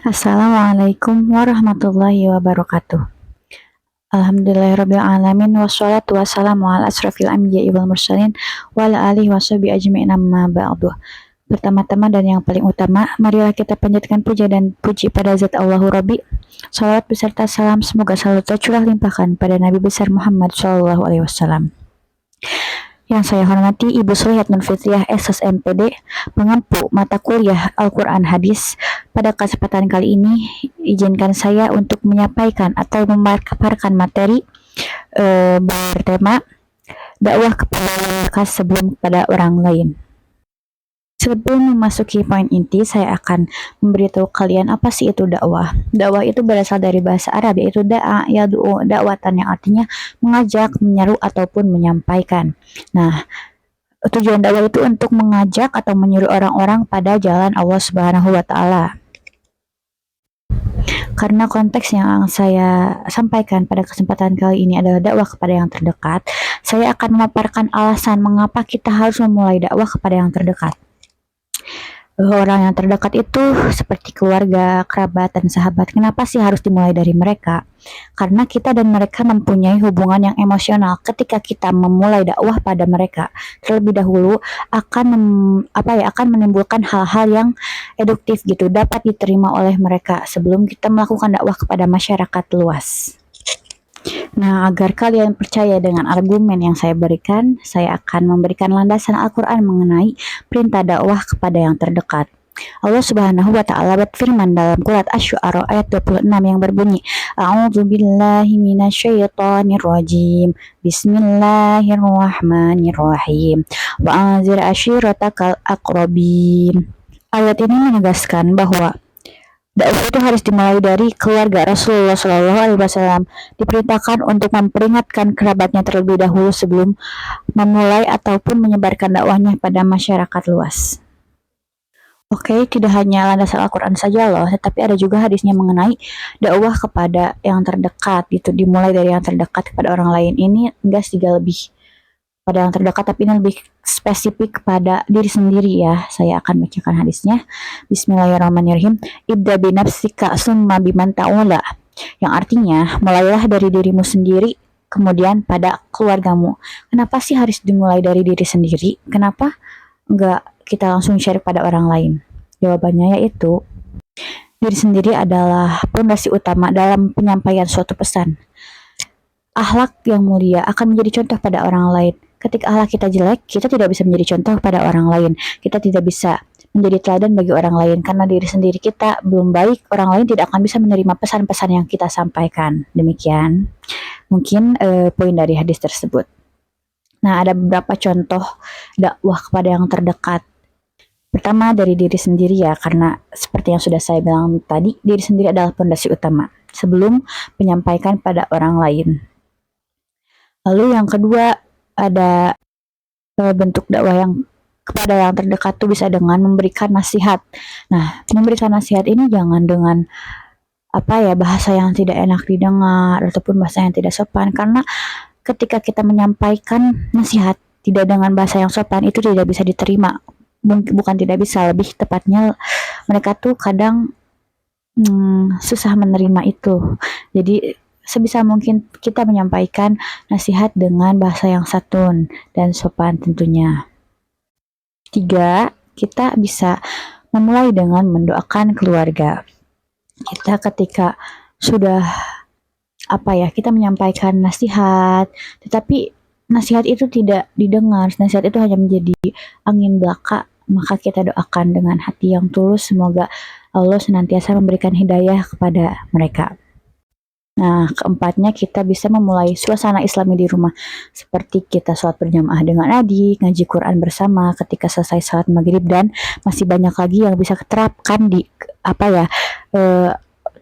Assalamualaikum warahmatullahi wabarakatuh. Alhamdulillahirrabbilalamin. Wassalatu wassalamu ala asrafil anbiya'i wal mursalin wa ala alihi washabihi ajma'in amma ba'du. Pertama-tama dan yang paling utama, marilah kita panjatkan puja dan puji pada zat Allahu Rabbi. Salawat beserta salam semoga selalu tercurah limpahkan pada Nabi besar Muhammad SAW. Yang saya hormati Ibu Solihatun Fitriah SS MPD, pengampu mata kuliah Al-Quran Hadis. Pada kesempatan kali ini, izinkan saya untuk menyampaikan atau memaparkan materi bertema dakwah kepada mereka sebelum kepada orang lain. Sebelum memasuki poin inti, saya akan memberitahu kalian apa sih itu dakwah. Dakwah itu berasal dari bahasa Arab, yaitu da'a, yad'u, dakwatan, yang artinya mengajak, menyeru, ataupun menyampaikan. Nah, tujuan dakwah itu untuk mengajak atau menyeru orang-orang pada jalan Allah Subhanahu wa Ta'ala. Karena konteks yang saya sampaikan pada kesempatan kali ini adalah dakwah kepada yang terdekat, saya akan memaparkan alasan mengapa kita harus memulai dakwah kepada yang terdekat. Orang yang terdekat itu seperti keluarga, kerabat, dan sahabat. Kenapa sih harus dimulai dari mereka? Karena kita dan mereka mempunyai hubungan yang emosional. Ketika kita memulai dakwah pada mereka, terlebih dahulu akan menimbulkan hal-hal yang eduktif gitu, dapat diterima oleh mereka sebelum kita melakukan dakwah kepada masyarakat luas. Nah, agar kalian percaya dengan argumen yang saya berikan, saya akan memberikan landasan Al-Quran mengenai perintah dakwah kepada yang terdekat. Allah Subhanahu wa Ta'ala berfirman dalam Surat Asy-Syu'ara ayat 26 yang berbunyi, A'udzu billahi minasyaitonir rajim. Bismillahirrahmanirrahim. Wa anzir ashiratakal aqrabin. Ayat ini menegaskan bahwa dakwah itu harus dimulai dari keluarga. Rasulullah SAW diperintahkan untuk memperingatkan kerabatnya terlebih dahulu sebelum memulai ataupun menyebarkan dakwahnya pada masyarakat luas. Oke, tidak hanya landasan Al-Quran saja loh, tetapi ada juga hadisnya mengenai dakwah kepada yang terdekat. Itu dimulai dari yang terdekat kepada orang lain. Ini enggak juga lebih pada yang terdekat, tapi ini lebih spesifik kepada diri sendiri ya. Saya akan bacakan hadisnya. Bismillahirrahmanirrahim. Ibda binafsika summa biman ta'ula. Yang artinya, mulailah dari dirimu sendiri, kemudian pada keluargamu. Kenapa sih harus dimulai dari diri sendiri? Kenapa enggak kita langsung share pada orang lain? Jawabannya yaitu, diri sendiri adalah pondasi utama dalam penyampaian suatu pesan. Akhlak yang mulia akan menjadi contoh pada orang lain. Ketika akhlak kita jelek, kita tidak bisa menjadi contoh pada orang lain. Kita tidak bisa menjadi teladan bagi orang lain. Karena diri sendiri kita belum baik, orang lain tidak akan bisa menerima pesan-pesan yang kita sampaikan. Demikian mungkin poin dari hadis tersebut. Nah, ada beberapa contoh dakwah kepada yang terdekat. Pertama, dari diri sendiri ya, karena seperti yang sudah saya bilang tadi, diri sendiri adalah pondasi utama sebelum menyampaikan pada orang lain. Lalu yang kedua, ada bentuk dakwah yang kepada yang terdekat tuh bisa dengan memberikan nasihat. Nah, memberikan nasihat ini jangan dengan bahasa yang tidak enak didengar ataupun bahasa yang tidak sopan, karena ketika kita menyampaikan nasihat tidak dengan bahasa yang sopan, itu tidak bisa diterima. Bukan tidak bisa, lebih tepatnya mereka tuh kadang susah menerima itu. Jadi sebisa mungkin kita menyampaikan nasihat dengan bahasa yang santun dan sopan tentunya. 3, kita bisa memulai dengan mendoakan keluarga. Kita ketika sudah kita menyampaikan nasihat, tetapi nasihat itu tidak didengar, nasihat itu hanya menjadi angin belaka, maka kita doakan dengan hati yang tulus, semoga Allah senantiasa memberikan hidayah kepada mereka. Nah, keempatnya kita bisa memulai suasana islami di rumah, seperti kita sholat berjamaah dengan adik, ngaji Quran bersama ketika selesai sholat maghrib, dan masih banyak lagi yang bisa terapkan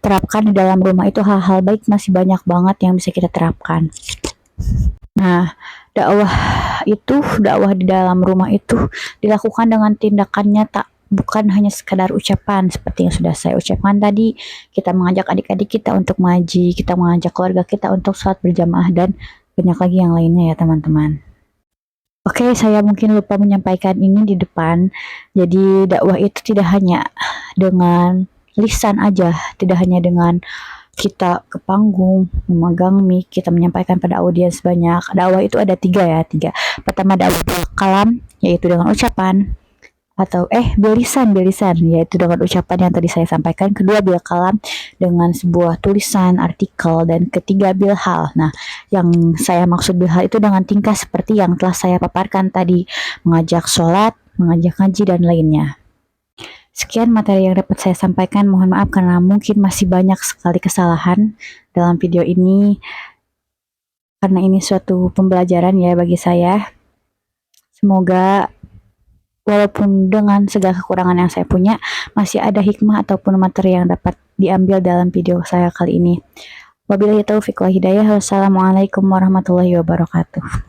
terapkan di dalam rumah. Itu hal-hal baik masih banyak banget yang bisa kita terapkan. Nah, dakwah di dalam rumah itu dilakukan dengan tindakan nyata, bukan hanya sekadar ucapan seperti yang sudah saya ucapkan tadi. Kita mengajak adik-adik kita untuk ngaji, kita mengajak keluarga kita untuk sholat berjamaah, dan banyak lagi yang lainnya ya teman-teman. Oke, saya mungkin lupa menyampaikan ini di depan. Jadi dakwah itu tidak hanya dengan lisan aja, tidak hanya dengan kita ke panggung, memegang mic, kita menyampaikan pada audiens banyak. Dakwah itu ada 3 ya, 3. Pertama dakwah bil kalam, yaitu dengan ucapan, atau bilisan, yaitu dengan ucapan yang tadi saya sampaikan. Kedua bil kalam, dengan sebuah tulisan, artikel, dan ketiga bil hal. Nah, yang saya maksud bil hal itu dengan tingkah seperti yang telah saya paparkan tadi, mengajak sholat, mengajak ngaji, dan lainnya. Sekian materi yang dapat saya sampaikan. Mohon maaf karena mungkin masih banyak sekali kesalahan dalam video ini, karena ini suatu pembelajaran ya bagi saya. Semoga walaupun dengan segala kekurangan yang saya punya, masih ada hikmah ataupun materi yang dapat diambil dalam video saya kali ini. Wabillahi taufiq wal hidayah. Wassalamualaikum warahmatullahi wabarakatuh.